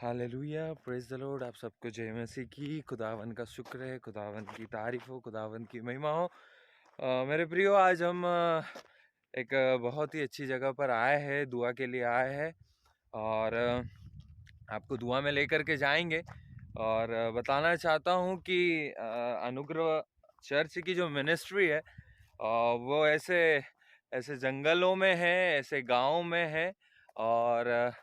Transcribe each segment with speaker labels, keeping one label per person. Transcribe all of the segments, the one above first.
Speaker 1: Hallelujah, praise the Lord. आप सबको जय मसीह की। खुदावन का शुक्र है, खुदावन की तारीफ़ हो, खुदावन की महिमा हो। मेरे प्रियो, आज हम एक बहुत ही अच्छी जगह पर आए हैं, दुआ के लिए आए हैं और आपको दुआ में लेकर के जाएंगे। और बताना चाहता हूँ कि अनुग्रह चर्च की जो मिनिस्ट्री है वो ऐसे ऐसे जंगलों में है, ऐसे गाँव में है। और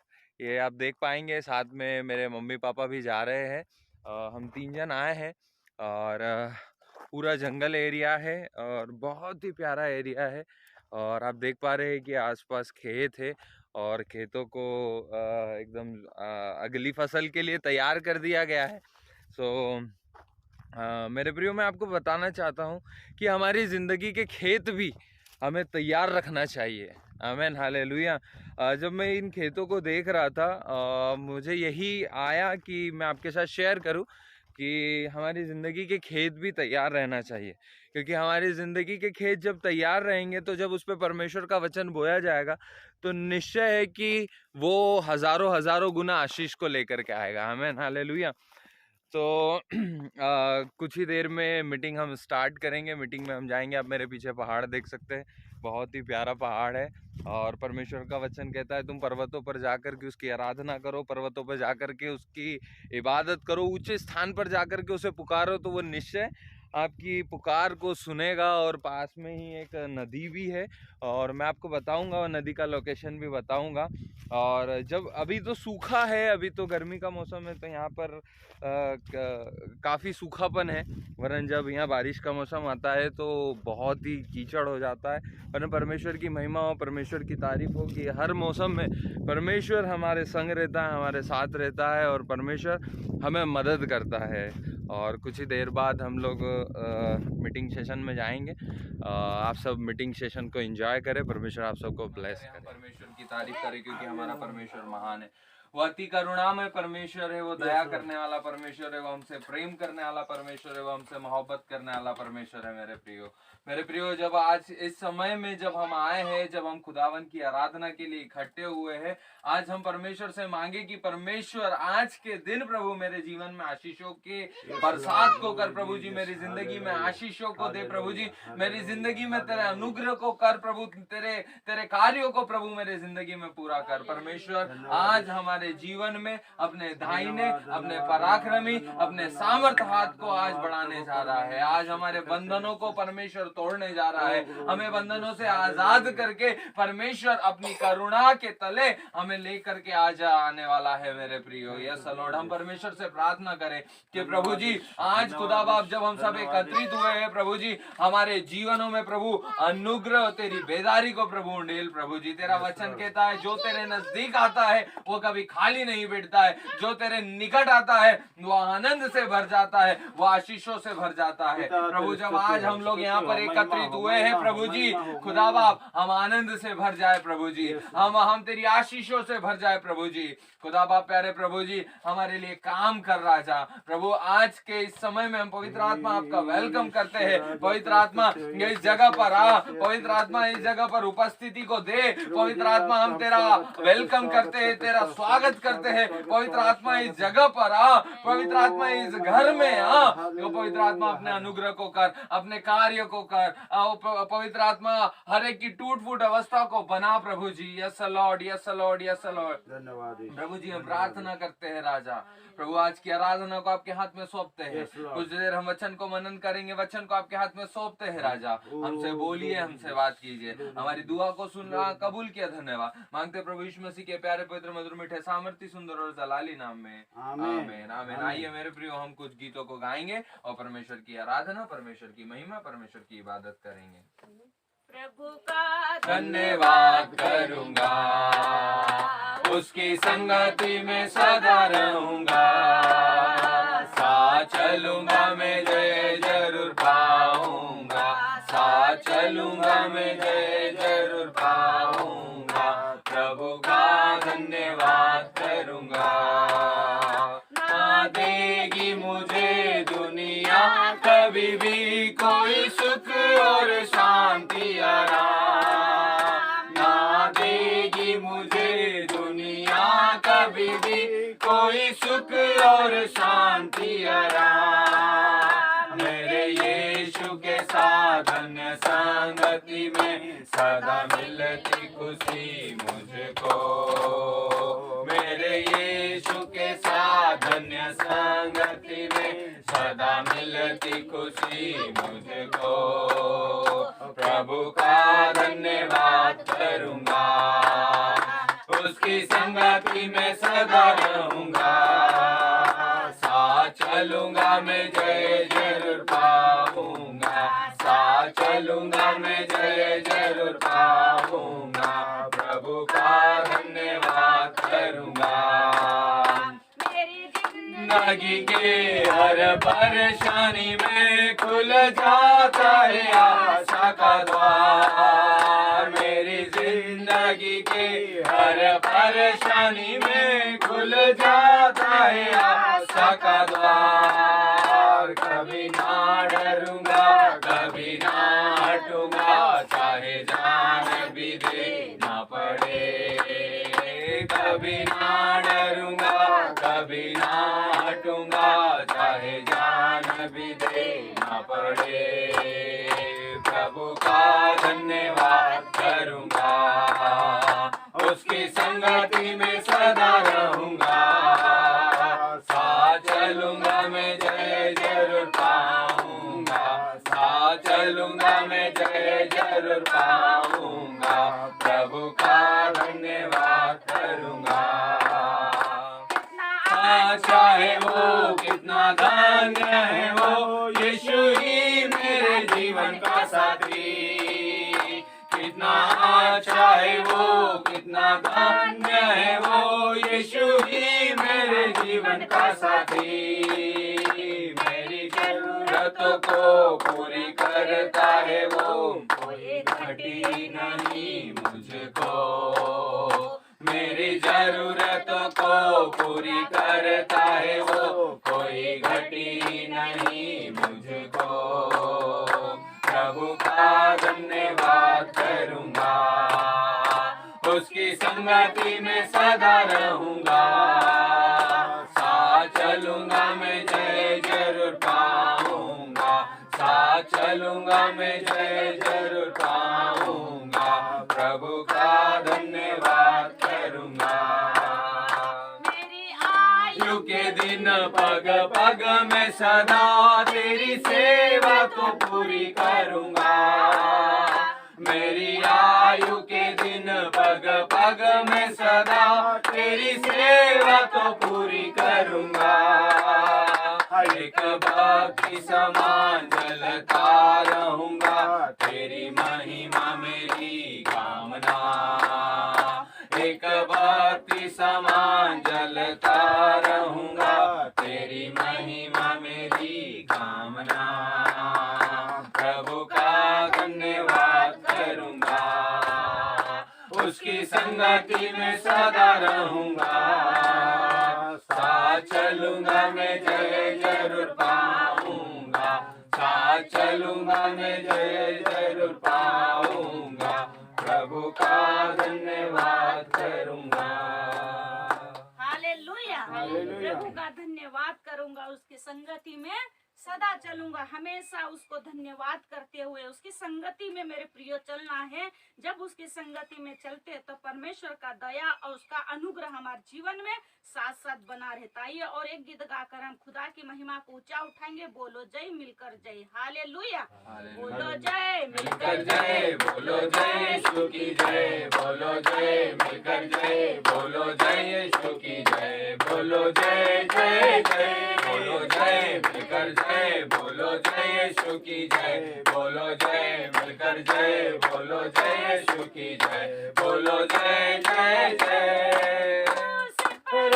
Speaker 1: ये आप देख पाएंगे, साथ में मेरे मम्मी पापा भी जा रहे हैं। हम 3 जन आए हैं और पूरा जंगल एरिया है और बहुत ही प्यारा एरिया है। और आप देख पा रहे हैं कि आसपास खेत है और खेतों को एकदम अगली फसल के लिए तैयार कर दिया गया है। सो मेरे प्रियो, मैं आपको बताना चाहता हूँ कि हमारी ज़िंदगी के खेत भी हमें तैयार रखना चाहिए। आमीन, हालेलुया। जब मैं इन खेतों को देख रहा था, मुझे यही आया कि मैं आपके साथ शेयर करूं कि हमारी ज़िंदगी के खेत भी तैयार रहना चाहिए। क्योंकि हमारी ज़िंदगी के खेत जब तैयार रहेंगे तो जब उस पर परमेश्वर का वचन बोया जाएगा तो निश्चय है कि वो हज़ारों हज़ारों गुना आशीष को लेकर के आएगा। आमीन, हालेलुया। तो कुछ ही देर में मीटिंग हम स्टार्ट करेंगे। मीटिंग में हम जाएंगे। आप मेरे पीछे पहाड़ देख सकते हैं, बहुत ही प्यारा पहाड़ है। और परमेश्वर का वचन कहता है, तुम पर्वतों पर जाकर के उसकी आराधना करो, पर्वतों पर जाकर के उसकी इबादत करो, ऊंचे स्थान पर जाकर के उसे पुकारो तो वो निश्चय आपकी पुकार को सुनेगा। और पास में ही एक नदी भी है और मैं आपको बताऊंगा, वो नदी का लोकेशन भी बताऊंगा। और जब अभी तो सूखा है, अभी तो गर्मी का मौसम है, तो यहाँ पर काफ़ी सूखापन है। वरन जब यहाँ बारिश का मौसम आता है तो बहुत ही कीचड़ हो जाता है। वरन परमेश्वर की महिमा हो, परमेश्वर की तारीफ हो कि हर मौसम में परमेश्वर हमारे संग रहता है, हमारे साथ रहता है और परमेश्वर हमें मदद करता है। और कुछ ही देर बाद हम लोग मीटिंग सेशन में जाएंगे। आप सब मीटिंग सेशन को एंजॉय करें। परमेश्वर आप सबको ब्लेस करें। परमेश्वर की तारीफ करें क्योंकि हमारा परमेश्वर महान है। वो अति करुणामय परमेश्वर है, वो दया करने वाला परमेश्वर है, वो हमसे प्रेम करने वाला परमेश्वर है, वो हमसे मोहब्बत करने वाला परमेश्वर है। मेरे प्रियो, जब आज इस समय में जब हम आए हैं, जब हम खुदावन की आराधना के लिए इकट्ठे हुए हैं, आज हम परमेश्वर से मांगे कि परमेश्वर आज के दिन प्रभु मेरे जीवन में आशीषों के बरसात को कर। प्रभु जी मेरी जिंदगी में आशीषों को दे। प्रभु जी मेरी जिंदगी में तेरे अनुग्रह को कर। प्रभु तेरे कार्यों को प्रभु मेरे जिंदगी में पूरा कर। परमेश्वर आज हमारे जीवन में अपने दाहिने, अपने पराक्रमी, अपने सामर्थ हाथ को आज बढ़ाने जा रहा है। आज हमारे बंधनों को परमेश्वर तोड़ने जा रहा है। हमें बंधनों से आजाद करके परमेश्वर अपनी करुणा के तले हमें लेकर के आज आने वाला है। मेरे प्रियो, यस लॉर्ड, हम परमेश्वर से प्रार्थना करें कि प्रभु जी आज खुदा बाप जब हम सब एकत्रित हुए हैं प्रभु जी, हमारे जीवनों में प्रभु अनुग्रह तेरी बेदारी को प्रभु उंडेल। प्रभु जी तेरा वचन कहता है, जो तेरे नजदीक आता है वो कभी खाली नहीं बैठता है, जो तेरे निकट आता है वो आनंद से भर जाता है, वो आशीषों से भर जाता है। प्रभु जब आज हम लोग यहाँ पर एकत्रित हुए हैं प्रभु जी, खुदा बाप हम आनंद से भर जाए प्रभु जी, हम तेरी आशीषों से भर जाए प्रभु जी। खुदा बाप प्यारे प्रभु जी, हमारे लिए काम कर राजा प्रभु, आज के इस समय में हम पवित्र आत्मा आपका वेलकम करते हैं। पवित्र आत्मा इस जगह पर आ, पवित्र आत्मा इस जगह पर उपस्थिति को दे। पवित्र आत्मा हम तेरा वेलकम करते हैं, तेरा स्वागत करते हैं। पवित्र आत्मा इस जगह पर आ, पवित्र आत्मा इस घर में आ। तो पवित्र आत्मा अपने अनुग्रह को कर, अपने कार्य को कर। पवित्र आत्मा हर एक की टूट फूट अवस्था को बना प्रभु जी। Yes lord, yes lord, yes lord. धन्यवाद प्रभु जी, हम प्रार्थना करते हैं राजा प्रभु, आज की आराधना को आपके हाथ में सौंपते हैं। कुछ देर हम वचन को मनन करेंगे, वचन को आपके हाथ में सौंपते हैं राजा। हमसे बोलिए, हमसे बात कीजिए, हमारी दुआ को सुनना कबूल किया। धन्यवाद मांगते प्रभु यीशु मसीह के प्यारे पवित्र मधुर मीठे सामर्थ्य सुंदर और जलाली नाम में, आमीन आमीन। आइए मेरे प्रियो, हम कुछ गीतों को गाएंगे और परमेश्वर की आराधना, परमेश्वर की महिमा, परमेश्वर की इबादत करेंगे।
Speaker 2: प्रभु का
Speaker 1: धन्यवाद करूंगा, उसकी संगति में सदा रहूंगा, साथ चलूंगा मैं जय जरूर पाऊंगा, साथ चलूंगा मैं जय जरूर पाऊंगा। प्रभु का धन्यवाद करूंगा। ना देगी मुझे दुनिया कभी भी कोई सुख और शांति आराम, ना देगी मुझे दुनिया कभी भी कोई सुख और शांति आराम। मेरे यीशु के साधन संगति में सदा मिलती खुशी मुझको। मेरे यीशु के साधन संगति में सदा मिलती खुशी मुझको। प्रभु का धन्यवाद करूंगा, उसकी संगति में सदा रहूंगा। साथ चलूंगा मैं जय जरूर पाऊंगा, साथ चलूंगा मैं जय जरूर पाऊंगा। प्रभु का धन्यवाद करूंगा। जिंदगी के हर परेशानी में खुल जाता है आशा का द्वार। मेरी जिंदगी के हर परेशानी में खुल जाता है आशा का द्वार। कभी ना डरूंगा, कभी ना हटूंगा, चाहे जान भी देना पड़े। कभी ना डरूंगा, कभी ना हटूंगा, चाहे जान भी देना पड़े। प्रभु का धन्यवाद करूंगा, उसकी संगति में सदा रहूंगा। साथ चलूंगा मैं जय जरूर पाऊंगा, साथ चलूंगा मैं जय जरूर पाऊंगा। प्रभु का धन्यवाद करूंगा। चाहे वो कितना धन्य है वो, यीशु ही मेरे जीवन का साथी। कितना अच्छा है वो, कितना धन्य है वो, यीशु ही मेरे जीवन का साथी। मेरी जरूरतों को पूरी करता है वो, कोई घटी नहीं मुझको। मेरी जरूरतों को पूरी करता है वो, कोई घटी नहीं मुझको। प्रभु का धन्यवाद करूंगा, उसकी संगति में सदा रहूंगा। साथ चलूंगा मैं जय जरूर पाऊंगा, साथ चलूंगा मैं जय जरूर पाऊंगा। प्रभु का धन्यवाद करूंगा। मेरी आयु के दिन पग पग में सदा तेरी सेवा को पूरी करूंगा। मेरी आयु के दिन पग पग में सदा तेरी सेवा को पूरी करूंगा। एक बाकी समान जलता रहूंगा, तेरी महिमा मेरी कामना। एक बाती समान जलता रहूंगा, तेरी महिमा मेरी कामना। प्रभु का धन्यवाद करूंगा, उसकी संगति में सदा रहूंगा। साथ चलूंगा मैं जय जरूर पाऊंगा, साथ चलूंगा मैं जय जरूर पाऊंगा। प्रभु का धन्यवाद करूंगा।
Speaker 2: हालेलुया, प्रभु का धन्यवाद करूंगा, उसकी संगति में सदा चलूंगा। हमेशा उसको धन्यवाद करते हुए उसकी संगति में मेरे प्रियो चलना है। जब उसकी संगति में चलते तो परमेश्वर का दया और उसका अनुग्रह हमारे जीवन में साथ साथ बना रहता है। और एक गीत गाकर हम खुदा की महिमा को ऊंचा उठाएंगे। बोलो जय मिलकर जय। हालेलुया, बोलो जय मिलकर जय, बोलो जय यीशु की जय, बोलो जय मिलकर जय, बोलो जय यीशु की जय, बोलो जय जय जय, बोलो जय मिलकर जय, बोलो जय यीशु की जय, बोलो जय मिलकर जय, बोलो जय यीशु की जय, बोलो जय जय जय।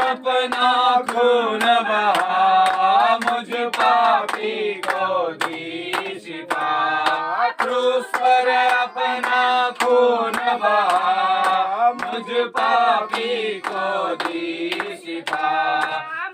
Speaker 2: अपना खून बहा मुझ पापी को दी शिफा। क्रूस पर अपना खून बहा मुझ पापी को दी शिफा।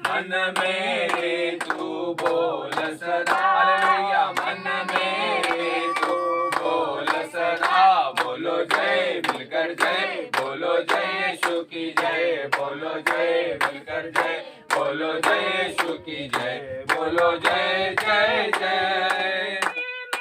Speaker 2: मन मेरे तू बोल सदा, हालेलुया, मन मेरे तू बोल सदा। बोलो जय मिलकर जय, बोलो जय यीशु की जय, बोलो जय मिलकर जय,
Speaker 1: बोलो जय यीशु की जय, बोलो जय जय जय।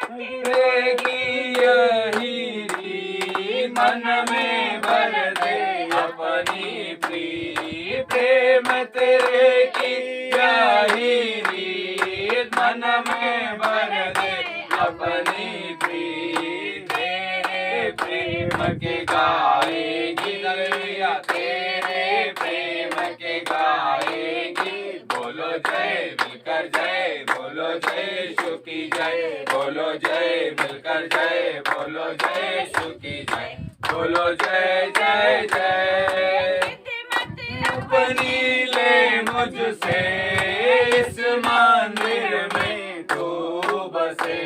Speaker 1: तेरे की यही रीत मन में भर दे अपनी प्रीत, प्रेम तेरे की यही रीत मन में भर दे अपनी प्रीत। तेरे प्रेम के गाएगी दुनिया, तेरे प्रेम के गाएगी। बोलो जय मिलकर जय, बोलो जय यीशु की जय, बोलो जय मिलकर जय, बोलो जय यीशु की जय, बोलो जय जय जय। अपनी ले मुझसे इस मंदिर में तू बसे,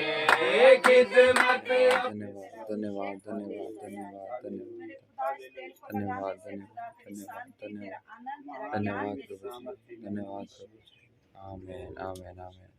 Speaker 1: खिदमत। धन्यवाद धन्यवाद धन्यवाद धन्यवाद धन्यवाद धन्यवाद धन्यवाद धन्यवाद धन्यवाद प्रभु जी, धन्यवाद प्रभु जी। आमीन आमीन आमीन।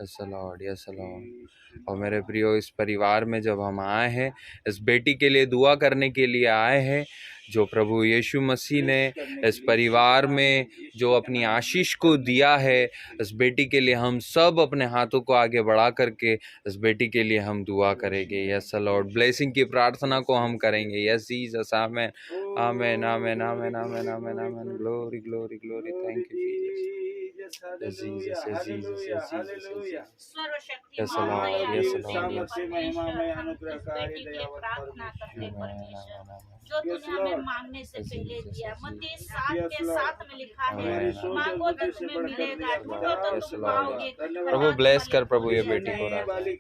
Speaker 1: Yes lord yes Lord. और मेरे प्रियो, इस परिवार में जब हम आए हैं, इस बेटी के लिए दुआ करने के लिए आए हैं, जो प्रभु यीशु मसीह ने इस परिवार में जो अपनी आशीष को दिया है, इस बेटी के लिए हम सब अपने हाथों को आगे बढ़ा करके इस बेटी के लिए हम दुआ करेंगे। यस लॉर्ड, ब्लेसिंग की प्रार्थना को हम करेंगे। Yes Jesus, amen amen amen amen amen amen amen. Glory glory glory, thank you Jesus. Yes, Jesus, yes, Jesus, yes, Jesus, yes, Jesus.
Speaker 2: सर्वशक्ति
Speaker 1: Yes, Lord, yes, Lord, yes,
Speaker 2: परमेश्वर, हम इस बेटी के लिए प्रार्थना करते हैं परमेश्वर, जो तूने हमें मांगने से पहले दिया। मत्ती 7:7 में लिखा है, मांगो तो तुम्हें मिलेगा, ढूंढो तो तुम पाओगे।
Speaker 1: प्रभु ब्लेस कर प्रभु ये बेटी को,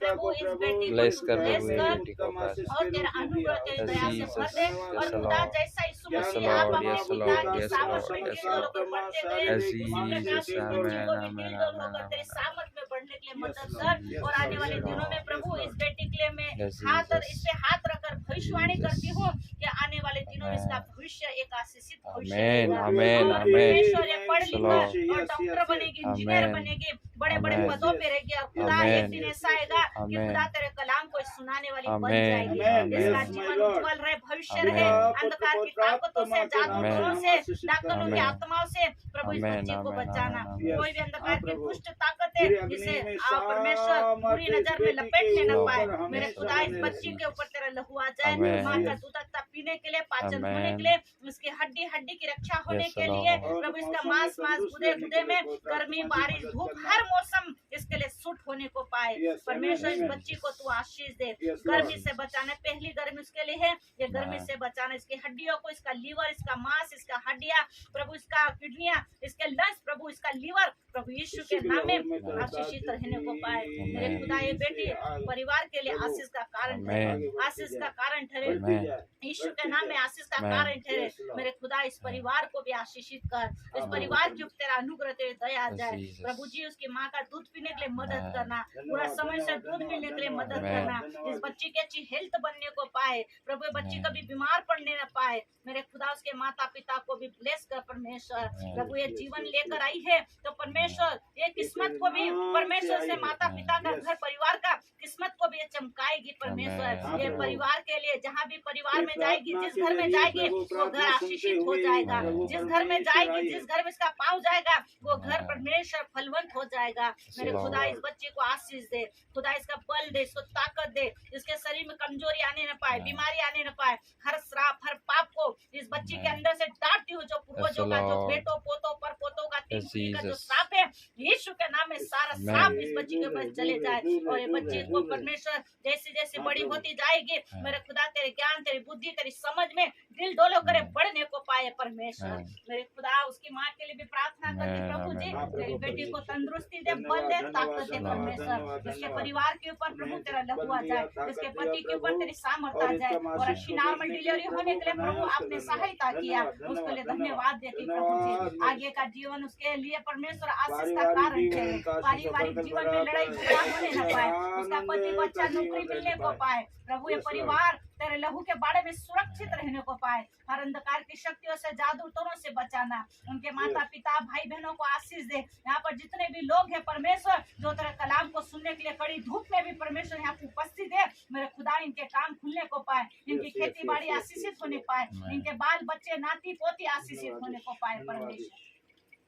Speaker 2: प्रभु इस बेटी को
Speaker 1: ब्लेस कर प्रभु ये
Speaker 2: bless
Speaker 1: बेटी को,
Speaker 2: और तेरा अनुग्रह तेरी दया से भर दे। और
Speaker 1: Yes,
Speaker 2: खुदा
Speaker 1: Lord.
Speaker 2: जैसा यीशु
Speaker 1: Yes,
Speaker 2: मसीह आप
Speaker 1: Lord.
Speaker 2: अपने
Speaker 1: Yes,
Speaker 2: पिता
Speaker 1: Lord.
Speaker 2: की
Speaker 1: Yes,
Speaker 2: सामर्थ
Speaker 1: Lord.
Speaker 2: में
Speaker 1: Yes,
Speaker 2: गिरते
Speaker 1: Lord.
Speaker 2: होकर बढ़ते गए,
Speaker 1: Yes,
Speaker 2: उसी प्रकार
Speaker 1: Jesus,
Speaker 2: से इस बच्ची को भी
Speaker 1: amen,
Speaker 2: दिल
Speaker 1: amen,
Speaker 2: होकर तेरे
Speaker 1: amen.
Speaker 2: सामर्थ में बढ़ने के लिए मदद कर। और आने वाले
Speaker 1: Yes,
Speaker 2: दिनों में
Speaker 1: Lord.
Speaker 2: प्रभु इस बेटी के लिए मैं
Speaker 1: Yes,
Speaker 2: हाथ और
Speaker 1: Jesus.
Speaker 2: इस पे हाथ रखकर भविष्यवाणी
Speaker 1: Jesus.
Speaker 2: करती हूँ कि आने वाले दिनों में इसका
Speaker 1: Amen.
Speaker 2: भविष्य एक आशीषित भविष्य
Speaker 1: Amen,
Speaker 2: रहेगा।
Speaker 1: amen,
Speaker 2: और
Speaker 1: amen.
Speaker 2: परमेश्वर ये पढ़
Speaker 1: Yes,
Speaker 2: लिख
Speaker 1: Lord.
Speaker 2: और डॉक्टर बनेगी, इंजीनियर
Speaker 1: Amen.
Speaker 2: बनेगी, बड़े बड़े
Speaker 1: Amen.
Speaker 2: पदों पे रहेगी। और खुदा
Speaker 1: Amen.
Speaker 2: एक दिन ऐसा आएगा कि
Speaker 1: Amen.
Speaker 2: खुदा तेरे कलाम को सुनाने वाली बन
Speaker 1: Amen.
Speaker 2: जाएगी।
Speaker 1: Amen.
Speaker 2: इसका
Speaker 1: Yes,
Speaker 2: जीवन उज्जवल रहे, भविष्य
Speaker 1: Amen.
Speaker 2: रहे, अंधकार की ताकतों से, जादूगरों से, डाकनों की
Speaker 1: Amen.
Speaker 2: आत्माओं से प्रभु इस
Speaker 1: Amen.
Speaker 2: बच्ची को
Speaker 1: Amen.
Speaker 2: बचाना।
Speaker 1: Amen.
Speaker 2: कोई भी अंधकार की
Speaker 3: प्रभु।
Speaker 2: दुष्ट ताकत है इसे परमेश्वर पूरी नजर में
Speaker 3: बेटी
Speaker 2: लपेटने
Speaker 1: के
Speaker 2: न
Speaker 1: ऊपर
Speaker 2: पाए।
Speaker 3: हमेशा
Speaker 2: मेरे खुदा इस
Speaker 3: बने
Speaker 2: बच्ची के ऊपर तेरा लहू आ जाए,
Speaker 1: Amen.
Speaker 2: माँ का दूधकता पीने के लिए, पाचन
Speaker 1: Amen.
Speaker 2: होने के लिए, उसकी हड्डी हड्डी की रक्षा होने
Speaker 1: Yes,
Speaker 2: के
Speaker 1: Lord.
Speaker 2: लिए प्रभु इसका मांस गुदे गुदे में गर्मी बारिश धूप हर मौसम इसके लिए सूट होने को पाए।
Speaker 3: Yes,
Speaker 2: परमेश्वर इस
Speaker 3: Amen.
Speaker 2: बच्ची को तू आशीष दे।
Speaker 3: Yes,
Speaker 2: गर्मी
Speaker 3: Lord.
Speaker 2: से बचाना, पहली गर्मी उसके लिए है, ये गर्मी
Speaker 1: Amen.
Speaker 2: से बचाना। इसकी हड्डियों को, इसका लीवर, इसका मांस, इसका हड्डियां, प्रभु इसका किडनियां, इसके लंग्स, प्रभु इसका लीवर, प्रभु यीशु के नाम में आशीषित रहने को पाए। मेरे खुदा ये बेटी परिवार के लिए आशीष का कारण ठहरे,
Speaker 1: Amen.
Speaker 2: आशीष का कारण ठहरे,
Speaker 1: Amen.
Speaker 2: यीशु के नाम में आशीष का
Speaker 1: Amen.
Speaker 2: कारण ठहरे। मेरे खुदा इस परिवार को भी आशीषित कर, इस परिवार के ऊपर तेरा अनुग्रह, तेरी दया आ जाए।
Speaker 1: Jesus.
Speaker 2: प्रभु जी उसकी माँ का दूध पीने के लिए मदद
Speaker 1: Amen.
Speaker 2: करना, पूरा समय से दूध मिलने के लिए मदद
Speaker 1: Amen.
Speaker 2: करना, इस बच्ची की अच्छी हेल्थ बनने को पाए। प्रभु ये बच्ची
Speaker 1: Amen.
Speaker 2: कभी बीमार पड़ने न पाए। मेरे खुदा उसके माता पिता को भी ब्लेस कर परमेश्वर।
Speaker 1: Amen.
Speaker 2: प्रभु ये जीवन लेकर आई है तो परमेश्वर ये किस्मत को भी परमेश्वर से, माता पिता का, घर परिवार का किस्मत को भी ये चमकाएगी परमेश्वर।
Speaker 1: Amen.
Speaker 2: ये परिवार के लिए जहाँ भी परिवार में जाएगी, जिस घर में जाएगी वो घर आशीषित हो जाएगा।
Speaker 1: Amen.
Speaker 2: जिस घर में जाएगी, जिस घर में इसका पाँव जाएगा वो घर
Speaker 1: Amen.
Speaker 2: परमेश्वर फलवंत हो जाएगा। मेरे
Speaker 1: Lord.
Speaker 2: खुदा इस बच्चे को आशीष दे, खुदा इसका बल दे, इसको ताकत दे, इसके शरीर में कमजोरी आने न पाए,
Speaker 1: Amen.
Speaker 2: बीमारी आने न पाए। हर श्राप, हर पाप को इस बच्ची के
Speaker 1: Amen.
Speaker 2: अंदर से डांटती हूँ, जो पूर्वजों का, जो
Speaker 1: Lord.
Speaker 2: बेटों पोतों पर पोतों का, तीन
Speaker 1: Yes,
Speaker 2: पीढ़ी का जो
Speaker 1: Jesus.
Speaker 2: श्राप है, यीशु के नाम में सारा
Speaker 1: Amen.
Speaker 2: श्राप इस बच्ची के ऊपर चले जाए। और ये बच्ची
Speaker 1: Amen.
Speaker 2: को परमेश्वर जैसे जैसे बड़ी होती जाएगी,
Speaker 1: Amen.
Speaker 2: मेरे खुदा तेरे ज्ञान, तेरी बुद्धि, तेरी समझ में दिल डोलो करे,
Speaker 1: Amen.
Speaker 2: बढ़ने को पाए परमेश्वर।
Speaker 1: Amen.
Speaker 2: मेरे खुदा उसकी माँ के लिए भी प्रार्थना करती
Speaker 1: Amen.
Speaker 2: प्रभु जी,
Speaker 1: Amen.
Speaker 2: तेरी बेटी को तंदुरुस्ती दे, बल दे, ताकत दे परमेश्वर। इसके परिवार के ऊपर प्रभु तेरा लहू आ जाए, इसके पति के ऊपर तेरी सामर्थ आ जाए। और अच्छी नॉर्मल डिलीवरी होने के लिए प्रभु आपने सहायता किया, उसके लिए धन्यवाद देती प्रभु जी। आगे का जीवन उसके लिए परमेश्वर आशीष का कारण है। पारिवारिक जीवन में लड़ाई झगड़ा होने न पाए, उसका पति को अच्छा नौकरी मिलने को पाए। प्रभु ये परिवार तेरे लहू के बाड़े में सुरक्षित रहने को पाए। हर अंधकार की शक्तियों से, जादू टोनों से बचाना। उनके माता पिता, भाई बहनों को आशीष दे। यहाँ पर जितने भी लोग हैं परमेश्वर, जो तेरे कलाम को सुनने के लिए कड़ी धूप में भी परमेश्वर यहाँ पे उपस्थित है, मेरे खुदा इनके काम खुलने को पाए, इनकी खेती बाड़ी आशीषित होने पाए, इनके बाल बच्चे, नाती पोती आशीषित होने को पाए परमेश्वर।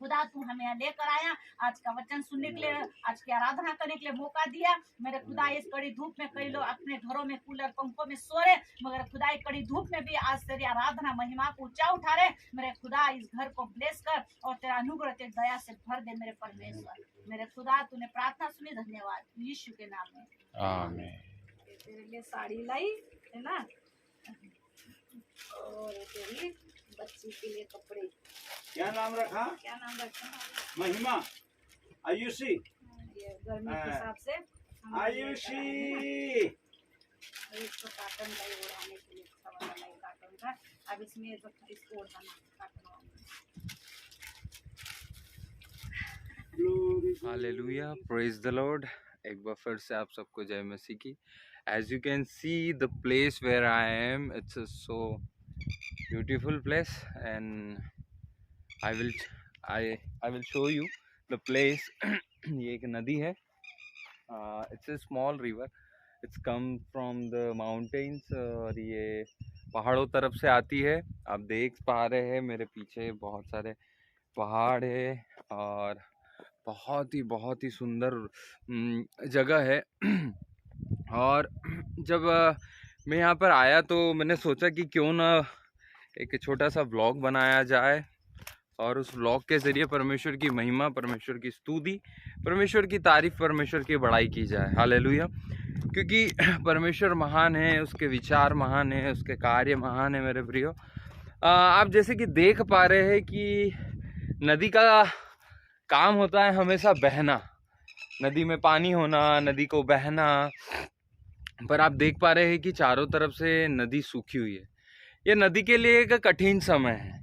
Speaker 2: खुदा तू हमें यहाँ लेकर आया, आज का वचन सुनने के लिए, आज की आराधना करने के लिए मौका दिया। मेरे खुदा इस कड़ी धूप में कई लोग अपने घरों में कूलर पंखों में सो रहे, मगर खुदा एक कड़ी धूप में भी आज तेरी आराधना महिमा को ऊंचा उठा रहे। मेरे खुदा इस घर को ब्लेस कर और तेरा अनुग्रह तेरी दया से भर दे मेरे परमेश्वर। मेरे खुदा तूने प्रार्थना सुनी, धन्यवाद यीशु के नाम में
Speaker 1: आमीन।
Speaker 2: तेरे लिए साड़ी लाई है ना, और तेरी बच्ची के लिए कपड़े।
Speaker 3: क्या नाम रखा?
Speaker 2: क्या नाम रखा?
Speaker 3: महिमा, आयुषी।
Speaker 2: ये गर्मी के हिसाब से
Speaker 3: आयुषी
Speaker 2: इसको काटन का ही ओढ़ाने के लिए, अच्छा वाला नहीं काटन का। अब इसमें इसको ओढ़ाना काटन वाला।
Speaker 1: Hallelujah, praise the lord. एक बार फिर से आप सबको जय मसीह की। As you can see the place where I am, it's a so beautiful place and I will show you the place. ये एक नदी है, it's a small river, it's come from the mountains, और ये पहाड़ों तरफ से आती है। आप देख पा रहे हैं मेरे पीछे बहुत सारे पहाड़ है और बहुत ही सुंदर जगह है। और जब मैं यहाँ पर आया तो मैंने सोचा कि क्यों ना एक छोटा सा व्लॉग बनाया जाए और उस व्लॉग के ज़रिए परमेश्वर की महिमा, परमेश्वर की स्तुति, परमेश्वर की तारीफ, परमेश्वर की बड़ाई की जाए। हालेलुया। क्योंकि परमेश्वर महान है, उसके विचार महान है, उसके कार्य महान है। मेरे प्रियो, आप जैसे कि देख पा रहे हैं कि नदी का काम होता है हमेशा बहना, नदी में पानी होना, नदी को बहना। पर आप देख पा रहे हैं कि चारों तरफ से नदी सूखी हुई है। ये नदी के लिए एक कठिन समय है।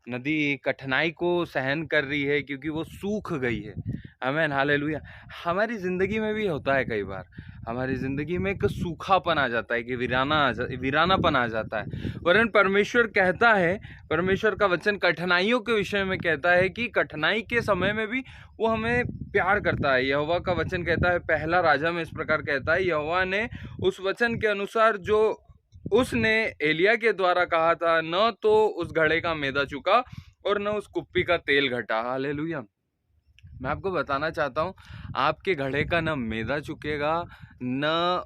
Speaker 1: नदी कठिनाई को सहन कर रही है क्योंकि वो सूख गई है। आमीन, हालेलुया। हमारी ज़िंदगी में भी होता है, कई बार हमारी ज़िंदगी में एक सूखापन आ जाता है कि वीरानापन आ जाता है। वरन परमेश्वर कहता है, परमेश्वर का वचन कठिनाइयों के विषय में कहता है कि कठिनाई के समय में भी वो हमें प्यार करता है। यहोवा का वचन कहता है, पहला राजा में इस प्रकार कहता है, यहोवा ने उस वचन के अनुसार जो उसने एलिया के द्वारा कहा था, न तो उस घड़े का मैदा चुका और न उस कुप्पी का तेल घटा। हालेलुया। मैं आपको बताना चाहता हूँ, आपके घड़े का न मैदा चुकेगा, न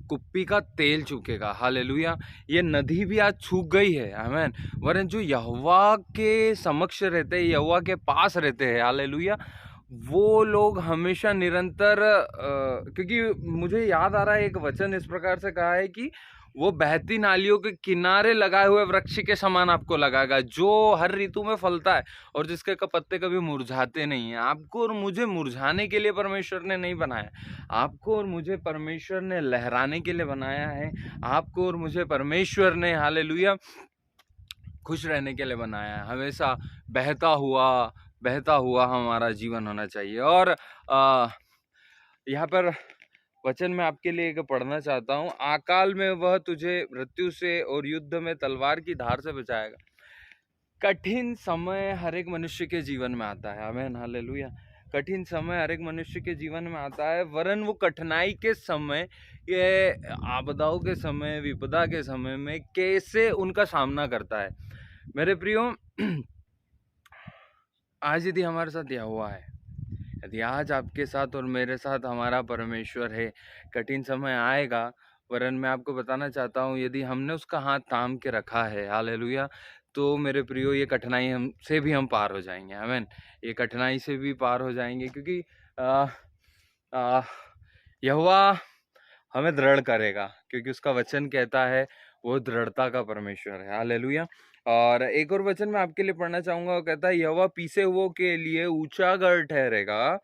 Speaker 1: कुप्पी का तेल चुकेगा। हालेलुया। ये नदी भी आज सूख गई है। आमीन। वरन जो यहोवा के समक्ष रहते हैं, यहोवा के पास रहते हैं, हालेलुया, वो लोग हमेशा निरंतर क्योंकि मुझे याद आ रहा है एक वचन इस प्रकार से कहा है कि वो बहती नालियों के किनारे लगाए हुए वृक्ष के समान आपको लगाएगा, जो हर ऋतु में फलता है और जिसके पत्ते कभी मुरझाते नहीं हैं। आपको और मुझे मुरझाने के लिए परमेश्वर ने नहीं बनाया, आपको और मुझे परमेश्वर ने लहराने के लिए बनाया है। आपको और मुझे परमेश्वर ने, हालेलुया, खुश रहने के लिए बनाया है। हमेशा बहता हुआ हमारा जीवन होना चाहिए। और यहाँ पर वचन में आपके लिए एक पढ़ना चाहता हूँ, अकाल में वह तुझे मृत्यु से और युद्ध में तलवार की धार से बचाएगा। कठिन समय हर एक मनुष्य के जीवन में आता है। आमीन, हालेलुया। कठिन समय हर एक मनुष्य के जीवन में आता है, वरन वो कठिनाई के समय, ये आपदाओं के समय, विपदा के समय में कैसे उनका सामना करता है। मेरे प्रियो, आज यदि हमारे साथ यहोवा है, यदि आज आपके साथ और मेरे साथ हमारा परमेश्वर है, कठिन समय आएगा। वरन मैं आपको बताना चाहता हूँ, यदि हमने उसका हाथ थाम के रखा है, हालेलुया, तो मेरे प्रियो ये कठिनाई हमसे भी हम पार हो जाएंगे। आमीन। ये कठिनाई से भी पार हो जाएंगे क्योंकि यहोवा हमें दृढ़ करेगा, क्योंकि उसका वचन कहता है वो दृढ़ता का परमेश्वर है। हालेलुया। और एक और वचन मैं आपके लिए पढ़ना चाहूँगा, वो कहता है, यहोवा पीसे हुओं के लिए ऊंचा गढ़ ठहरेगा,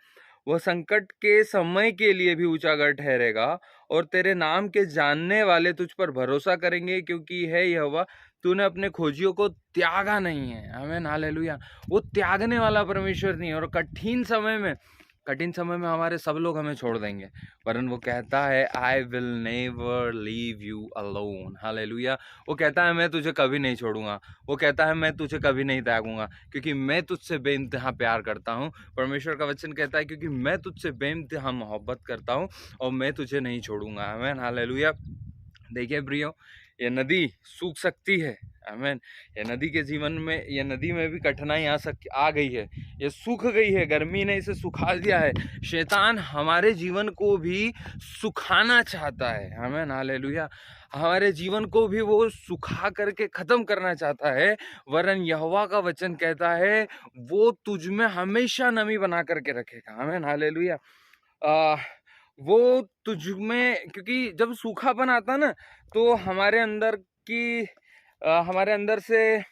Speaker 1: वह संकट के समय के लिए भी ऊंचा गढ़ ठहरेगा, और तेरे नाम के जानने वाले तुझ पर भरोसा करेंगे, क्योंकि है यहोवा, तूने अपने खोजियों को त्यागा नहीं है। आमीन, हालेलुया। वो त्यागने वाला परमेश्वर नहीं है। और कठिन समय में हमारे सब लोग हमें छोड़ देंगे, वरन वो कहता है, I will never leave you alone. Hallelujah. वो कहता है, मैं तुझे कभी नहीं छोड़ूंगा। वो कहता है, मैं तुझे कभी नहीं त्यागूंगा, क्योंकि मैं तुझसे बेइंतहा प्यार करता हूँ। परमेश्वर का वचन कहता है, क्योंकि मैं तुझसे बेइंतहा मोहब्बत करता हूँ और मैं तुझे नहीं छोड़ूंगा। आमीन, हालेलुया। देखिए प्रियो, ये नदी सूख सकती है। आमीन। ये नदी में भी कठिनाई आ गई है, ये सूख गई है, गर्मी ने इसे सुखा दिया है। शैतान हमारे जीवन को भी सुखाना चाहता है, आमीन, हालेलुया। हमारे जीवन को भी वो सुखा करके खत्म करना चाहता है, वरन यहोवा का वचन कहता है वो तुझ में हमेशा नमी बना करके रखेगा, आमीन, हालेलुया। वो तुझ में, क्योंकि जब सूखापन आता ना तो हमारे अंदर से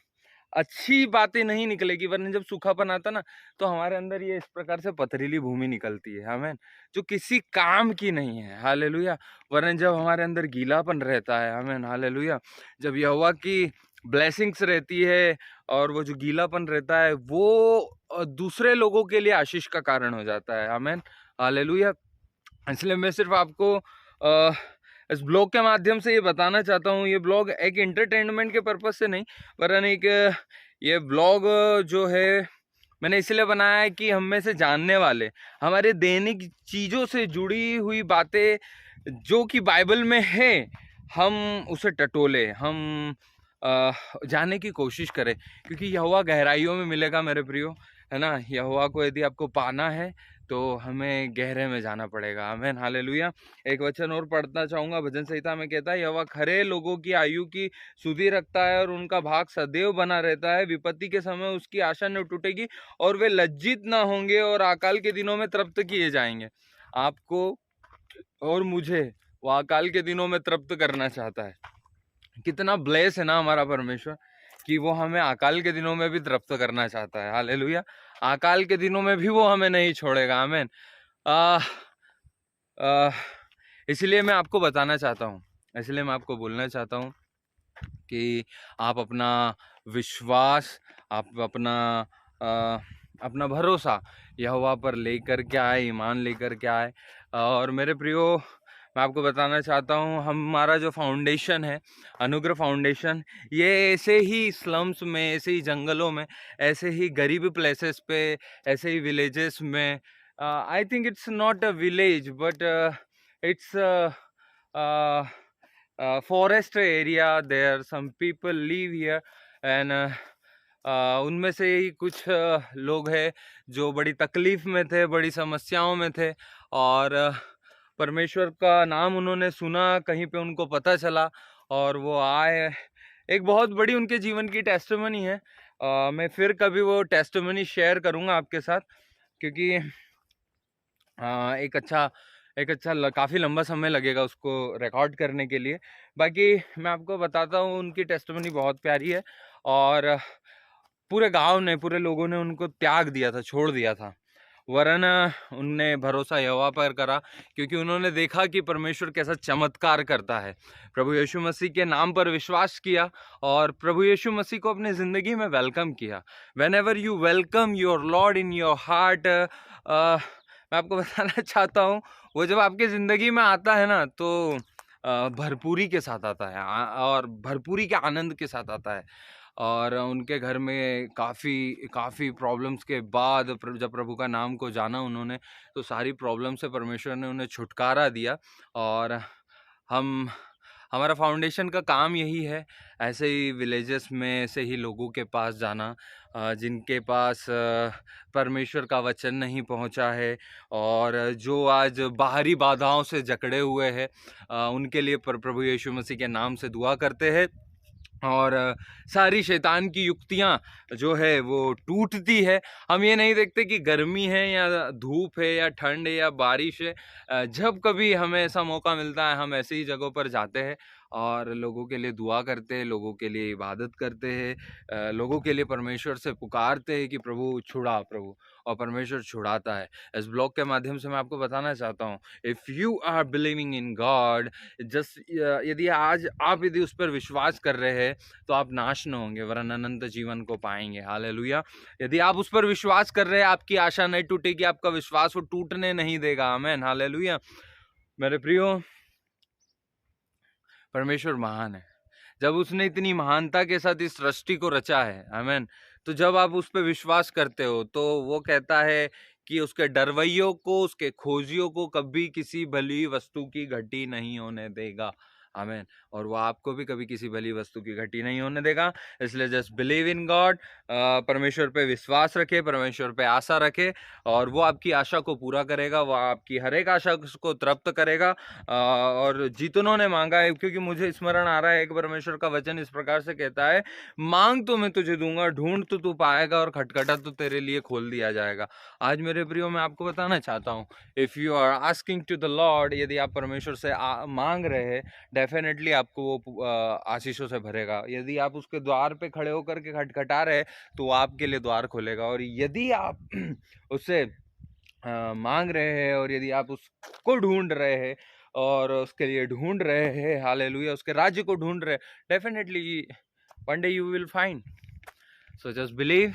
Speaker 1: अच्छी बातें नहीं निकलेगी, वरना जब सूखापन आता ना तो हमारे अंदर ये इस प्रकार से पथरीली भूमि निकलती है, आमीन, जो किसी काम की नहीं है, हालेलुया। वरना जब हमारे अंदर गीलापन रहता है, आमीन, हालेलुया, जब यहोवा की ब्लेसिंग्स रहती है और वो जो गीलापन रहता है वो दूसरे लोगों के लिए आशीष का कारण हो जाता है, आमीन, हालेलुया। इसलिए मैं सिर्फ आपको इस ब्लॉग के माध्यम से ये बताना चाहता हूँ, ये ब्लॉग एक एंटरटेनमेंट के पर्पज से नहीं, वरन ये ब्लॉग जो है मैंने इसलिए बनाया है कि हम में से जानने वाले हमारे दैनिक चीज़ों से जुड़ी हुई बातें जो कि बाइबल में है, हम उसे टटोले, हम जानने की कोशिश करें, क्योंकि यहोवा गहराइयों में मिलेगा मेरे प्रियो, है ना। यहोवा को यदि आपको पाना है तो हमें गहरे में जाना पड़ेगा, आमीन, हालेलुया। एक वचन और पढ़ना चाहूँगा, भजन संहिता में कहता है, यहोवा खरे लोगों की आयु की सुधि रखता है और उनका भाग सदैव बना रहता है। विपत्ति के समय उसकी आशा न टूटेगी और वे लज्जित ना होंगे और अकाल के दिनों में तृप्त किए जाएंगे। आपको और मुझे वो अकाल के दिनों में तृप्त करना चाहता है। कितना ब्लेस है ना हमारा परमेश्वर कि वो हमें अकाल के दिनों में भी तृप्त करना चाहता है, हालेलुया। अकाल के दिनों में भी वो हमें नहीं छोड़ेगा, आमीन। इसलिए मैं आपको बताना चाहता हूँ, इसलिए मैं आपको बोलना चाहता हूँ कि आप अपना विश्वास, आप अपना भरोसा यहोवा पर लेकर के आए, ईमान लेकर के आए। और मेरे प्रियो, मैं आपको बताना चाहता हूँ, हमारा जो फाउंडेशन है, अनुग्रह फाउंडेशन, ये ऐसे ही स्लम्स में, ऐसे ही जंगलों में, ऐसे ही गरीब प्लेसेस पे, ऐसे ही विलेजेस में, I think it's not a village but it's forest area, there some people live here and उनमें से ही कुछ लोग हैं जो बड़ी तकलीफ में थे, बड़ी समस्याओं में थे, और परमेश्वर का नाम उन्होंने सुना, कहीं पे उनको पता चला और वो आए। एक बहुत बड़ी उनके जीवन की टेस्टिमनी है। मैं फिर कभी वो टेस्टिमनी शेयर करूँगा आपके साथ, क्योंकि काफ़ी लंबा समय लगेगा उसको रिकॉर्ड करने के लिए। बाकी मैं आपको बताता हूँ, उनकी टेस्टिमनी बहुत प्यारी है और पूरे गांव ने, पूरे लोगों ने उनको त्याग दिया था, छोड़ दिया था, वरन उनने भरोसा यहोवा पर करा, क्योंकि उन्होंने देखा कि परमेश्वर कैसा चमत्कार करता है। प्रभु यीशु मसीह के नाम पर विश्वास किया और प्रभु यीशु मसीह को अपनी ज़िंदगी में वेलकम किया। When ever you welcome your Lord in your heart, मैं आपको बताना चाहता हूँ, वो जब आपकी ज़िंदगी में आता है ना तो भरपूरी के साथ आता है और भरपूरी के आनंद के साथ आता है। और उनके घर में काफ़ी प्रॉब्लम्स के बाद जब प्रभु का नाम को जाना उन्होंने, तो सारी प्रॉब्लम से परमेश्वर ने उन्हें छुटकारा दिया। और हमारा फाउंडेशन का काम यही है, ऐसे ही विलेजेस में, ऐसे ही लोगों के पास जाना जिनके पास परमेश्वर का वचन नहीं पहुंचा है और जो आज बाहरी बाधाओं से जकड़े हुए हैं, उनके लिए प्रभु यीशु मसीह के नाम से दुआ करते हैं और सारी शैतान की युक्तियाँ जो है वो टूटती है। हम ये नहीं देखते कि गर्मी है या धूप है या ठंड है या बारिश है, जब कभी हमें ऐसा मौका मिलता है हम ऐसी ही जगहों पर जाते हैं और लोगों के लिए दुआ करते हैं, लोगों के लिए इबादत करते हैं, लोगों के लिए परमेश्वर से पुकारते हैं कि प्रभु छुड़ा, प्रभु, और परमेश्वर छुड़ाता है। इस ब्लॉग के माध्यम से मैं आपको बताना चाहता हूँ, if you are believing in God, यदि आज आप यदि उस पर विश्वास कर रहे हैं तो आप नाश न होंगे वरन अनंत जीवन को पाएंगे, हालेलुया। यदि आप उस पर विश्वास कर रहे हैं, आपकी आशा नहीं टूटेगी, आपका विश्वास वो टूटने नहीं देगा, आमीन, हालेलुया। मेरे प्रियो, परमेश्वर महान है। जब उसने इतनी महानता के साथ इस सृष्टि को रचा है, आमीन, तो जब आप उस पर विश्वास करते हो तो वो कहता है कि उसके डरवैयों को, उसके खोजियों को कभी किसी भली वस्तु की घटी नहीं होने देगा, आमीन। और वो आपको भी कभी किसी भली वस्तु की घटी नहीं होने देगा। इसलिए जस्ट बिलीव इन गॉड, परमेश्वर पे विश्वास रखे, परमेश्वर पे आशा रखे, और वो आपकी आशा को पूरा करेगा, वो आपकी हर एक आशा को तृप्त करेगा। और जितनों ने मांगा है, क्योंकि मुझे स्मरण आ रहा है एक परमेश्वर का वचन इस प्रकार से कहता है, मांग तो मैं तुझे दूंगा, ढूंढ तो तू पाएगा, और खटखटा तो तेरे लिए खोल दिया जाएगा। आज मेरे प्रियो मैं आपको बताना चाहता हूँ, if you are asking to the lord, यदि आप परमेश्वर से मांग रहे हैं, डेफिनेटली आपको वो आशीषों से भरेगा। यदि आप उसके द्वार पे खड़े होकर के खटखटा रहे तो वो आपके लिए द्वार खोलेगा। और यदि आप उससे मांग रहे हैं, और यदि आप उसको ढूंढ रहे हैं और उसके लिए ढूंढ रहे हैं, हालेलुया, उसके राज्य को ढूंढ रहे हैं, definitely one day you will find. So just believe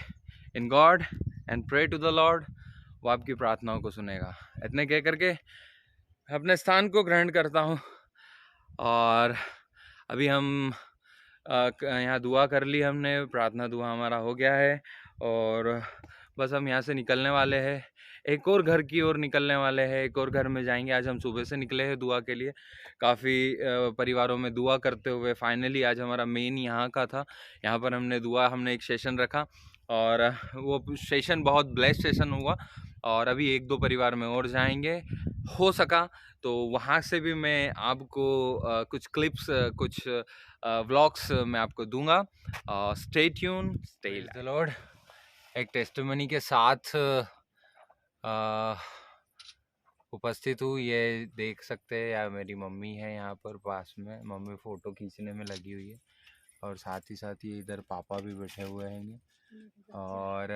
Speaker 1: in God and pray to the lord, वो आपकी प्रार्थनाओं को सुनेगा। इतने कह करके अपने स्थान को ग्रहण करता हूँ। और अभी हम यहाँ दुआ कर ली हमने, प्रार्थना दुआ हमारा हो गया है, और बस हम यहाँ से निकलने वाले हैं, एक और घर की ओर निकलने वाले हैं, एक और घर में जाएंगे। आज हम सुबह से निकले हैं दुआ के लिए, काफ़ी परिवारों में दुआ करते हुए फाइनली आज हमारा मेन यहाँ का था। यहाँ पर हमने एक सेशन रखा, और वो सेशन बहुत ब्लेस्ड सेशन हुआ। और अभी 1-2 परिवार में और जाएंगे, हो सका तो वहाँ से भी मैं आपको कुछ क्लिप्स, कुछ व्लॉग्स मैं आपको दूंगा। Stay tune, stay the lord. एक टेस्टिमनी के साथ उपस्थित हूँ, ये देख सकते हैं, या मेरी मम्मी है यहाँ पर पास में, मम्मी फ़ोटो खींचने में लगी हुई है, और साथ ही इधर पापा भी बैठे हुए हैं। और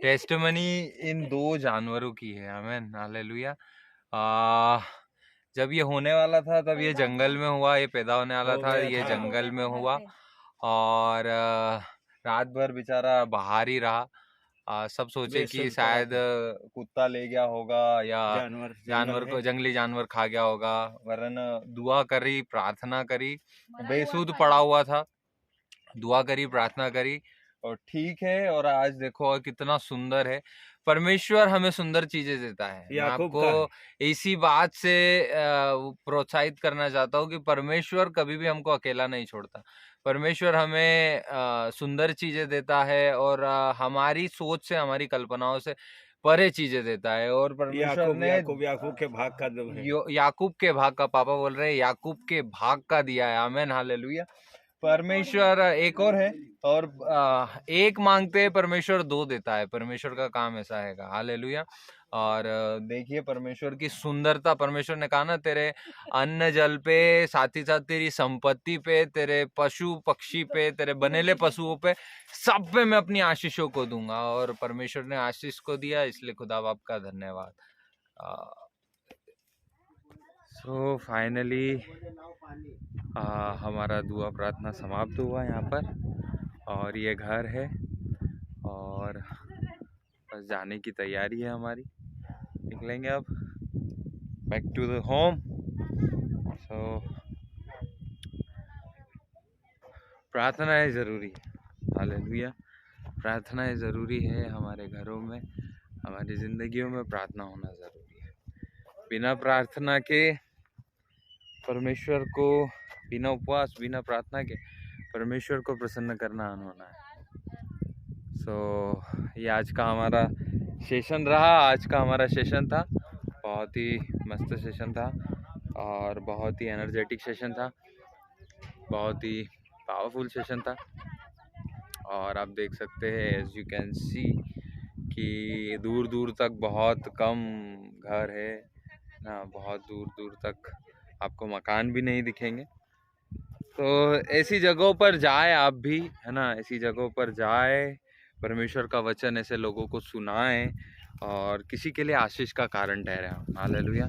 Speaker 1: टेस्टिमनी इन 2 जानवरों की है, आमीन, हालेलुया। जब ये होने वाला था तब ये जंगल में हुआ, ये पैदा होने वाला था, ये जंगल में हुआ, और रात भर बेचारा बाहर ही रहा। सब सोचे कि शायद कुत्ता ले गया होगा, या जानवर को, जंगली जानवर खा गया होगा, वरना दुआ करी, प्रार्थना करी, बेसुध पड़ा हुआ था, दुआ करी, प्रार्थना करी, और ठीक है। और आज देखो कितना सुंदर है, परमेश्वर हमें सुंदर चीजें देता है। मैं आपको इसी बात से प्रोत्साहित करना चाहता हूँ कि परमेश्वर कभी भी हमको अकेला नहीं छोड़ता। परमेश्वर हमें सुंदर चीजें देता है, और हमारी सोच से, हमारी कल्पनाओं से परे चीजें देता है। और परमेश्वर ने
Speaker 3: याकूब के भाग का दो है,
Speaker 1: याकूब के भाग का, पापा बोल रहे हैं याकूब के भाग का दिया है, आमीन, हालेलुया। परमेश्वर एक और है, और एक मांगते हैं परमेश्वर 2 देता है, परमेश्वर का काम ऐसा है, हालेलुया। और देखिए परमेश्वर की सुंदरता, परमेश्वर ने कहा ना, तेरे अन्न जल पे, साथ ही साथ तेरी संपत्ति पे, तेरे पशु पक्षी पे, तेरे बनेले पशुओं पे, सब पे मैं अपनी आशीषों को दूंगा। और परमेश्वर ने आशीष को दिया, इसलिए खुदा बाप का धन्यवाद। सो फाइनली हमारा दुआ प्रार्थना समाप्त हुआ यहाँ पर, और ये घर है, और बस जाने की तैयारी है हमारी, निकलेंगे अब बैक टू द होम। सो प्रार्थनाएं ज़रूरी है, हालेलुया, प्रार्थनाएं ज़रूरी है हमारे घरों में, हमारी ज़िंदगियों में प्रार्थना होना ज़रूरी है। बिना प्रार्थना के परमेश्वर को, बिना उपवास, बिना प्रार्थना के परमेश्वर को प्रसन्न करना अनहोना है। सो ये आज का हमारा सेशन रहा, आज का हमारा सेशन था, बहुत ही मस्त सेशन था, और बहुत ही एनर्जेटिक सेशन था, बहुत ही पावरफुल सेशन था। और आप देख सकते हैं, एज यू कैन सी, कि दूर दूर तक बहुत कम घर है ना, बहुत दूर दूर तक आपको मकान भी नहीं दिखेंगे। तो ऐसी जगहों पर जाए आप भी, है ना, ऐसी जगहों पर जाए, परमेश्वर का वचन ऐसे लोगों को सुनाएं, और किसी के लिए आशीष का कारण ठहरे। हालेलुया।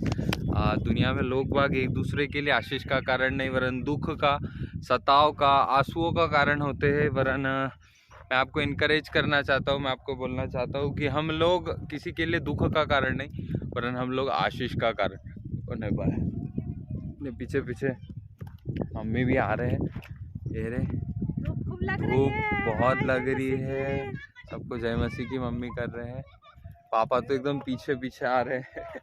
Speaker 1: दुनिया में लोग बाग एक दूसरे के लिए आशीष का कारण नहीं, वरन दुख का, सताव का, आंसुओं का कारण होते हैं। वरन मैं आपको इनकरेज करना चाहता हूँ, मैं आपको बोलना चाहता हूँ कि हम लोग किसी के लिए दुख का कारण नहीं, वरन हम लोग आशीष का कारण होने पाए। अपने पीछे पीछे मम्मी भी आ रहे हैं, ये रे, धूप बहुत लग रही है, सबको जय मसीह की मम्मी कर रहे हैं, पापा तो एकदम पीछे पीछे आ रहे हैं।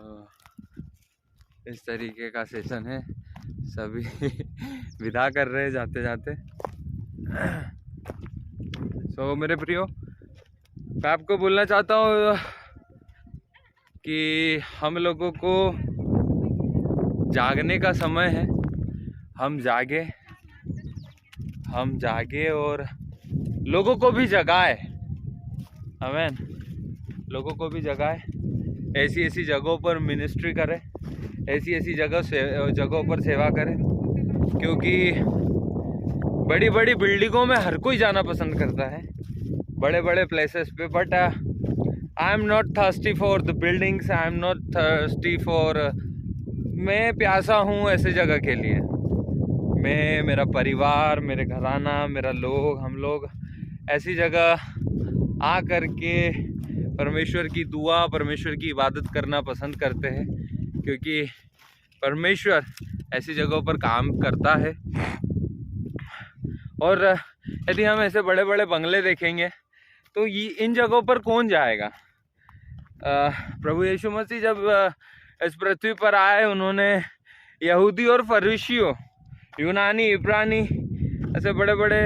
Speaker 1: तो इस तरीके का सेशन है, सभी विदा कर रहे हैं जाते जाते। सो मेरे प्रियो, मैं आपको बोलना चाहता हूँ कि हम लोगों को जागने का समय है। हम जागे और लोगों को भी जगाए। आमीन। लोगों को भी जगाए, ऐसी ऐसी जगहों पर मिनिस्ट्री करें, ऐसी ऐसी जगहों पर सेवा करें, क्योंकि बड़ी बड़ी बिल्डिंगों में हर कोई जाना पसंद करता है, बड़े बड़े प्लेसेस पे। But I am not thirsty for the buildings, I am not thirsty for, मैं प्यासा हूँ ऐसे जगह के लिए। मैं, मेरा परिवार, मेरे घराना, मेरा लोग, हम लोग ऐसी जगह आ कर के परमेश्वर की दुआ, परमेश्वर की इबादत करना पसंद करते हैं, क्योंकि परमेश्वर ऐसी जगहों पर काम करता है। और यदि हम ऐसे बड़े बड़े बंगले देखेंगे तो ये इन जगहों पर कौन जाएगा? प्रभु यीशु मसीह जब इस पृथ्वी पर आए, उन्होंने यहूदी और फरीसियों, यूनानी, इब्रानी, ऐसे बड़े बड़े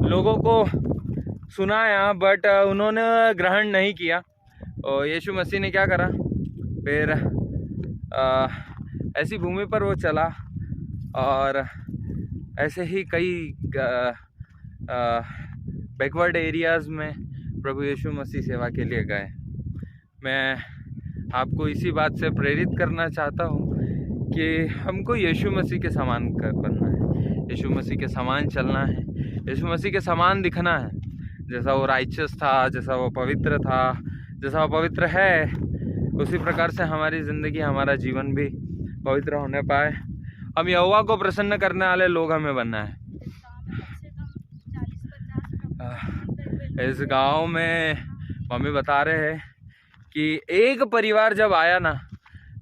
Speaker 1: लोगों को सुनाया, बट उन्होंने ग्रहण नहीं किया। और यीशु मसीह ने क्या करा? फिर ऐसी भूमि पर वो चला और ऐसे ही कई बैकवर्ड एरियाज़ में प्रभु यीशु मसीह सेवा के लिए गए। मैं आपको इसी बात से प्रेरित करना चाहता हूँ कि हमको यीशु मसीह के समान बनना है, यीशु मसीह के समान चलना है, यीशु मसीह के समान दिखना है। जैसा वो राइचस था, जैसा वो पवित्र था, जैसा वो पवित्र है, उसी प्रकार से हमारी ज़िंदगी, हमारा जीवन भी पवित्र होने पाए। हम यहोवा को प्रसन्न करने वाले लोग हमें बनना है। इस गांव में मम्मी बता रहे हैं कि एक परिवार जब आया ना,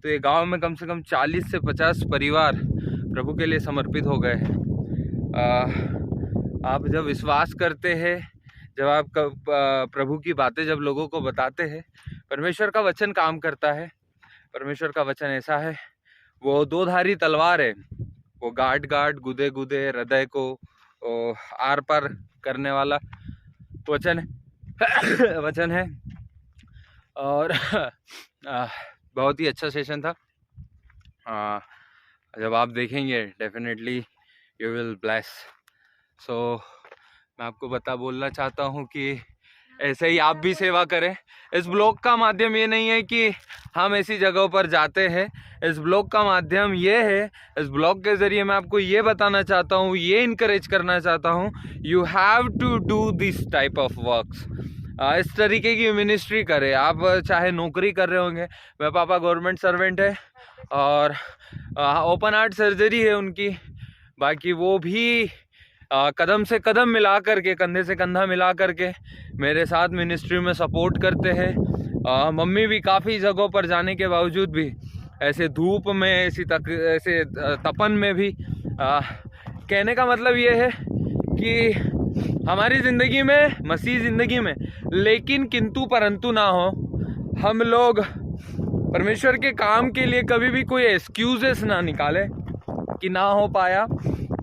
Speaker 1: तो ये गांव में कम से कम 40 से 50 परिवार प्रभु के लिए समर्पित हो गए हैं। आप जब विश्वास करते हैं, जब आप प्रभु की बातें जब लोगों को बताते हैं, परमेश्वर का वचन काम करता है। परमेश्वर का वचन ऐसा है, वो दो धारी तलवार है, वो गाड़ गुदे हृदय को आर पार करने वाला वचन है। और बहुत ही अच्छा सेशन था। जब आप देखेंगे डेफिनेटली यू विल ब्लेस। सो मैं आपको बोलना चाहता हूँ कि ऐसे ही आप भी सेवा करें। इस ब्लॉग का माध्यम ये नहीं है कि हम ऐसी जगहों पर जाते हैं, इस ब्लॉग का माध्यम ये है, इस ब्लॉग के ज़रिए मैं आपको ये बताना चाहता हूँ, ये इनकरेज करना चाहता हूँ, you have to do this type of works. इस तरीके की मिनिस्ट्री करें। आप चाहे नौकरी कर रहे होंगे, मेरे पापा गवर्नमेंट सर्वेंट है और ओपन हार्ट सर्जरी है उनकी, बाकी वो भी कदम से कदम मिला करके, कंधे से कंधा मिला करके मेरे साथ मिनिस्ट्री में सपोर्ट करते हैं। मम्मी भी काफ़ी जगहों पर जाने के बावजूद भी, ऐसे धूप में, ऐसे तपन में भी, कहने का मतलब ये है कि हमारी ज़िंदगी में, मसीह ज़िंदगी में, लेकिन किंतु परंतु ना हो, हम लोग परमेश्वर के काम के लिए कभी भी कोई एक्सक्यूजेस ना निकाले कि ना हो पाया,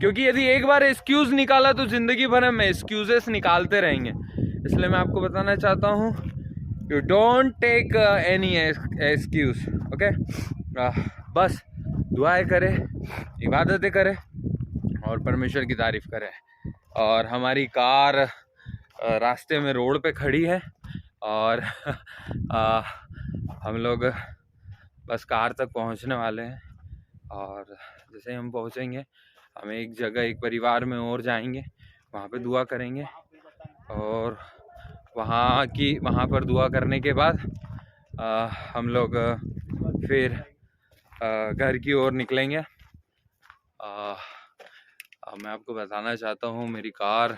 Speaker 1: क्योंकि यदि एक बार एक्सक्यूज़ निकाला तो ज़िंदगी भर हम एक्सक्यूजेस निकालते रहेंगे। इसलिए मैं आपको बताना चाहता हूँ, you don't take any excuse, okay. बस दुआएं करें, इबादतें करें और परमेश्वर की तारीफ़ करें। और हमारी कार रास्ते में रोड पे खड़ी है और हम लोग बस कार तक पहुंचने वाले हैं। और जैसे हम पहुंचेंगे, हम एक जगह, एक परिवार में और जाएंगे, वहाँ पे दुआ करेंगे और वहाँ पर दुआ करने के बाद हम लोग फिर घर की ओर निकलेंगे। मैं आपको बताना चाहता हूँ, मेरी कार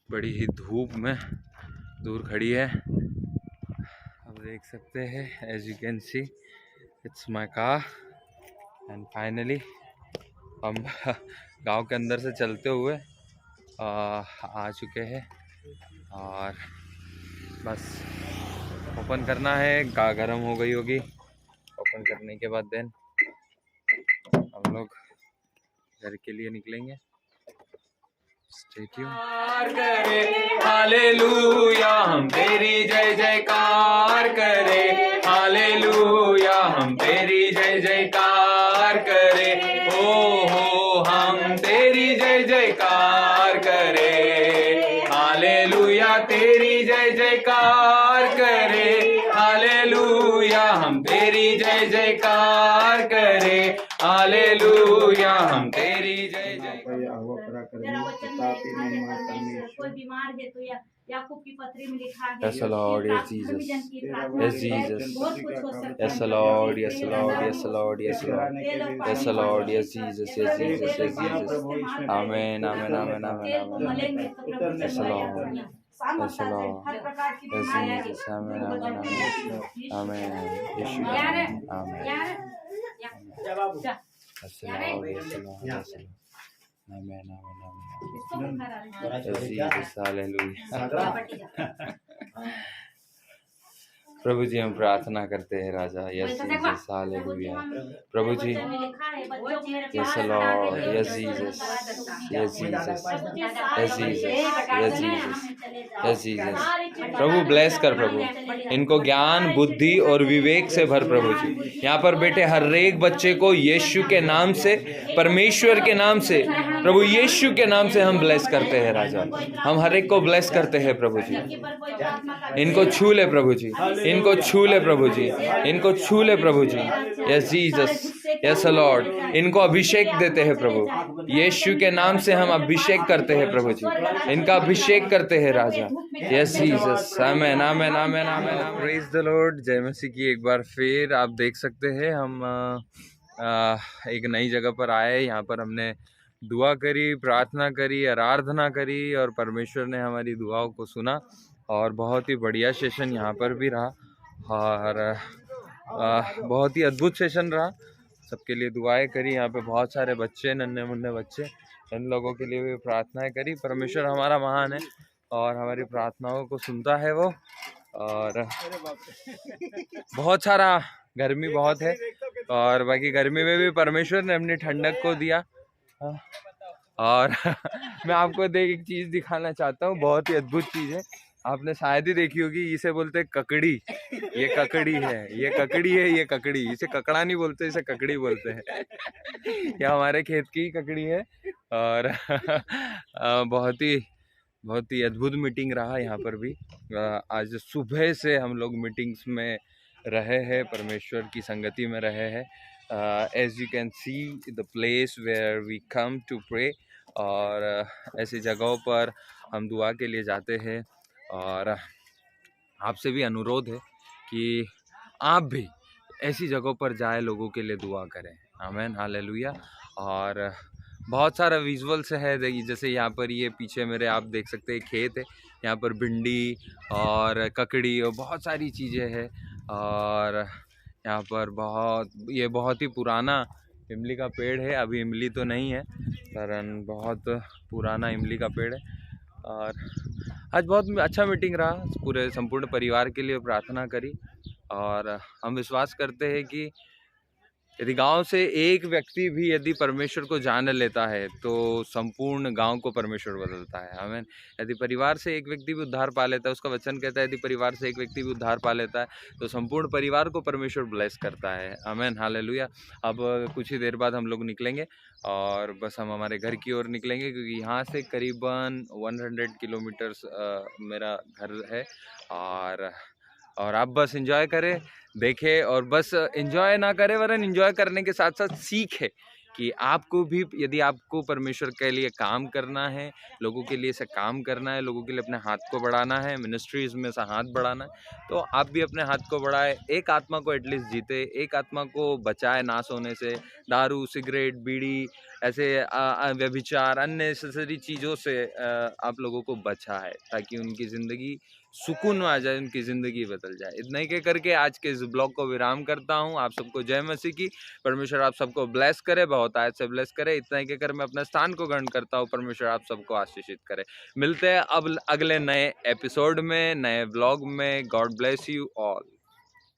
Speaker 1: बड़ी ही धूप में दूर खड़ी है। आप देख सकते हैं, as you can see, it's my car. And finally हम गांव के अंदर से चलते हुए आ चुके हैं और बस ओपन करना है। कार गर्म हो गई होगी, अर्पण करने के बाद देन हम लोग घर के लिए निकलेंगे। स्टे ट्यून्ड करे, हालेलुया हम तेरी जय जयकार करे, हालेलुया हम तेरी जय जयकार करे, हो हम तेरी जय जयकार करे, हालेलुया तेरी जय जयकार करे, हालेलुया हम तेरी जय जयकार करे, हालेलुया हम तेरी जय जयकार।
Speaker 2: तेरा वचन में लिखा है परमेश्वर, कोई बीमार है तो याकूब की पत्री में लिखा है
Speaker 1: Yes, Lord, yes, Jesus. Yes, Jesus.
Speaker 2: बहुत कुछ हो सकता है।
Speaker 1: Yes, Lord, yes, Lord, yes, Lord, yes, Lord. Yes, Lord, yes, Jesus, yes, Jesus, yes, Jesus. Amen, amen, amen, amen, amen. Yes, Lord. Yes, Lord. Yes, Jesus. Amen, amen, amen. Amen. Yeshua. Amen. Yes, Lord, yes, Lord, yes, Lord. Amen, amen, amen. Yes, Jesus. Hallelujah. प्रभु जी हम प्रार्थना करते हैं राजा। Yes Jesus, hallelujah. प्रभु जी, yes lord, yes Jesus, yes Jesus, yes Jesus, yes Jesus, yes Jesus. प्रभु bless कर प्रभु, इनको ज्ञान बुद्धि और विवेक से भर प्रभु जी। यहाँ पर बेटे हर एक बच्चे को यीशु के नाम से, परमेश्वर के नाम से, प्रभु यीशु के नाम से हम ब्लेस करते हैं राजा। हम हर एक को ब्लेस करते हैं प्रभु जी। इनको छू ले प्रभु जी, इनको छू ले प्रभु जी, इनको छू ले प्रभु जी। Yes Jesus, yes lord. इनको अभिषेक देते हैं प्रभु, यीशु के नाम से हम अभिषेक करते हैं प्रभु जी, इनका अभिषेक करते हैं राजा। Yes Jesus, amen, amen, amen, amen. Praise the lord. जय मसीह की एक बार फिर आप देख सकते हैं हम एक नई जगह पर आए। यहाँ पर हमने दुआ करी, प्रार्थना करी, आराधना करी और परमेश्वर ने हमारी दुआओं को सुना और बहुत ही बढ़िया सेशन यहाँ पर भी रहा और बहुत ही अद्भुत सेशन रहा। सबके लिए दुआएं करी। यहाँ पे बहुत सारे बच्चे, नन्हे मुन्ने बच्चे, इन लोगों के लिए भी प्रार्थनाएं करी। परमेश्वर हमारा महान है और हमारी प्रार्थनाओं को सुनता है वो। और बहुत सारा गर्मी बहुत है और बाकी गर्मी में भी परमेश्वर ने अपनी ठंडक को दिया। और मैं आपको एक चीज़ दिखाना चाहता हूँ, बहुत ही अद्भुत चीज़ है। आपने शायद ही देखी होगी, इसे बोलते हैं ककड़ी। ये ककड़ी है, ये ककड़ी है, ये ककड़ी। इसे ककड़ा नहीं बोलते, इसे ककड़ी बोलते हैं। ये हमारे खेत की ककड़ी है और बहुत ही अद्भुत मीटिंग रहा यहाँ पर भी। आज सुबह से हम लोग मीटिंग्स में रहे हैं, परमेश्वर की संगति में रहे हैं। As you can see the place where we come to pray. और ऐसी जगहों पर हम दुआ के लिए जाते हैं और आपसे भी अनुरोध है कि आप भी ऐसी जगहों पर जाए, लोगों के लिए दुआ करें। आमीन, हालेलुया। और बहुत सारा विजुअल्स है, जैसे यहाँ पर ये पीछे मेरे आप देख सकते हैं खेत है, यहाँ पर भिंडी और ककड़ी और बहुत सारी चीज़ें हैं। और यहाँ पर बहुत ही पुराना इमली का पेड़ है। अभी इमली तो नहीं है, कारण बहुत पुराना इमली का पेड़ है। और आज बहुत अच्छा मीटिंग रहा, पूरे संपूर्ण परिवार के लिए प्रार्थना करी। और हम विश्वास करते हैं कि यदि गांव से एक व्यक्ति भी यदि परमेश्वर को जान लेता है तो संपूर्ण गांव को परमेश्वर बदलता है। आमीन। यदि परिवार से एक व्यक्ति भी उद्धार पा लेता है, उसका वचन कहता है यदि परिवार से एक व्यक्ति भी उद्धार पा लेता है तो संपूर्ण परिवार को परमेश्वर ब्लेस करता है। आमीन, हालेलुया। अब कुछ ही देर बाद हम लोग निकलेंगे और बस हम हमारे घर की ओर निकलेंगे, क्योंकि यहाँ से करीबन 100 किलोमीटर्स मेरा घर है। और आप बस एंजॉय करें, देखें और बस एंजॉय ना करें, वरन एंजॉय करने के साथ साथ सीखें कि आपको भी यदि आपको परमेश्वर के लिए काम करना है, लोगों के लिए से काम करना है, लोगों के लिए अपने हाथ को बढ़ाना है, मिनिस्ट्रीज़ में से हाथ बढ़ाना है, तो आप भी अपने हाथ को बढ़ाए, एक आत्मा को एटलीस्ट जीते, एक आत्मा को बचाए नाश होने से। दारू, सिगरेट, बीड़ी, ऐसे व्यभिचार, अननेसेसरी चीज़ों से आप लोगों को बचाए, ताकि उनकी ज़िंदगी सुकून में आ जाए, उनकी ज़िंदगी बदल जाए। इतना ही कह करके आज के इस ब्लॉग को विराम करता हूँ। आप सबको जय मसीह की। परमेश्वर आप सबको ब्लेस करे, बहुत आयत से ब्लेस करे। इतना ही कहकर मैं अपने स्थान को ग्रहण करता हूँ। परमेश्वर आप सबको आशीषित करे। मिलते हैं अब अगले नए एपिसोड में, नए ब्लॉग में। God bless you all.